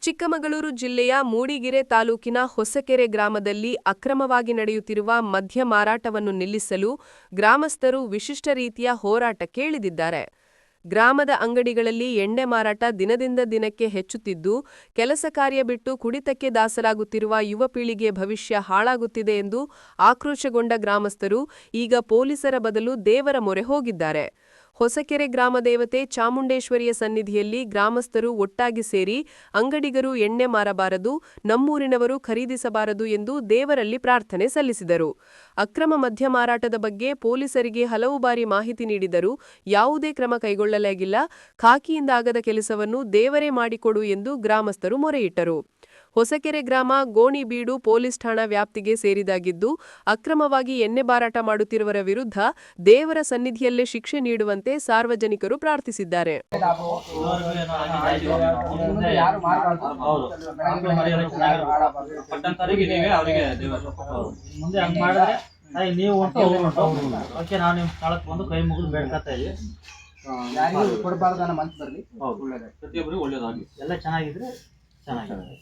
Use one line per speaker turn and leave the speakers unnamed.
ಚಿಕ್ಕಮಗಳೂರು ಜಿಲ್ಲೆಯ ಮೂಡಿಗೆರೆ ತಾಲೂಕಿನ ಹೊಸಕೆರೆ ಗ್ರಾಮದಲ್ಲಿ ಅಕ್ರಮವಾಗಿ ನಡೆಯುತ್ತಿರುವ ಮದ್ಯ ಮಾರಾಟವನ್ನು ನಿಲ್ಲಿಸಲು ಗ್ರಾಮಸ್ಥರು ವಿಶಿಷ್ಟ ರೀತಿಯ ಹೋರಾಟಕ್ಕೆ ಇಳಿದಿದ್ದಾರೆ. ಗ್ರಾಮದ ಅಂಗಡಿಗಳಲ್ಲಿ ಎಣ್ಣೆ ಮಾರಾಟ ದಿನದಿಂದ ದಿನಕ್ಕೆ ಹೆಚ್ಚುತ್ತಿದ್ದು, ಕೆಲಸ ಕಾರ್ಯ ಬಿಟ್ಟು ಕುಡಿತಕ್ಕೆ ದಾಸರಾಗುತ್ತಿರುವ ಯುವ ಪೀಳಿಗೆ ಭವಿಷ್ಯ ಹಾಳಾಗುತ್ತಿದೆ ಎಂದು ಆಕ್ರೋಶಗೊಂಡ ಗ್ರಾಮಸ್ಥರು ಈಗ ಪೊಲೀಸರ ಬದಲು ದೇವರ ಮೊರೆ ಹೋಗಿದ್ದಾರೆ. ಹೊಸಕೆರೆ ಗ್ರಾಮದೇವತೆ ಚಾಮುಂಡೇಶ್ವರಿಯ ಸನ್ನಿಧಿಯಲ್ಲಿ ಗ್ರಾಮಸ್ಥರು ಒಟ್ಟಾಗಿ ಸೇರಿ ಅಂಗಡಿಗರು ಎಣ್ಣೆ ಮಾರಬಾರದು, ನಮ್ಮೂರಿನವರು ಖರೀದಿಸಬಾರದು ಎಂದು ದೇವರಲ್ಲಿ ಪ್ರಾರ್ಥನೆ ಸಲ್ಲಿಸಿದರು. ಅಕ್ರಮ ಮದ್ಯ ಮಾರಾಟದ ಬಗ್ಗೆ ಪೊಲೀಸರಿಗೆ ಹಲವು ಬಾರಿ ಮಾಹಿತಿ ನೀಡಿದರೂ ಯಾವುದೇ ಕ್ರಮ ಕೈಗೊಳ್ಳಲಾಗಿಲ್ಲ. ಖಾಕಿಯಿಂದ ಆಗದ ಕೆಲಸವನ್ನು ದೇವರೇ ಮಾಡಿಕೊಡು ಎಂದು ಗ್ರಾಮಸ್ಥರು ಮೊರೆಯಿಟ್ಟರು. ಹೊಸಕೆರೆ ಗ್ರಾಮ ಗೋಣಿಬೀಡು ಪೊಲೀಸ್ ಠಾಣಾ ವ್ಯಾಪ್ತಿಗೆ ಸೇರಿದಾಗಿದ್ದು, ಅಕ್ರಮವಾಗಿ ಎಣ್ಣೆ ಮಾರಾಟ ಮಾಡುತ್ತಿರುವವರ ವಿರುದ್ಧ ದೇವರ ಸನ್ನಿಧಿಯಲ್ಲೇ ಶಿಕ್ಷೆ ನೀಡುವಂತೆ ಸಾರ್ವಜನಿಕರು ಪ್ರಾರ್ಥಿಸಿದ್ದಾರೆ.
ಕೊಡಬಾರ್ದು ಅನ್ನೋ ಮನಸ್ಸು ಬರಲಿ, ಪ್ರತಿಯೊಬ್ಬರಿಗೂ ಒಳ್ಳೆಯದಾಗಲಿ, ಎಲ್ಲ ಚೆನ್ನಾಗಿದ್ರೆ ಚೆನ್ನಾಗಿದೆ.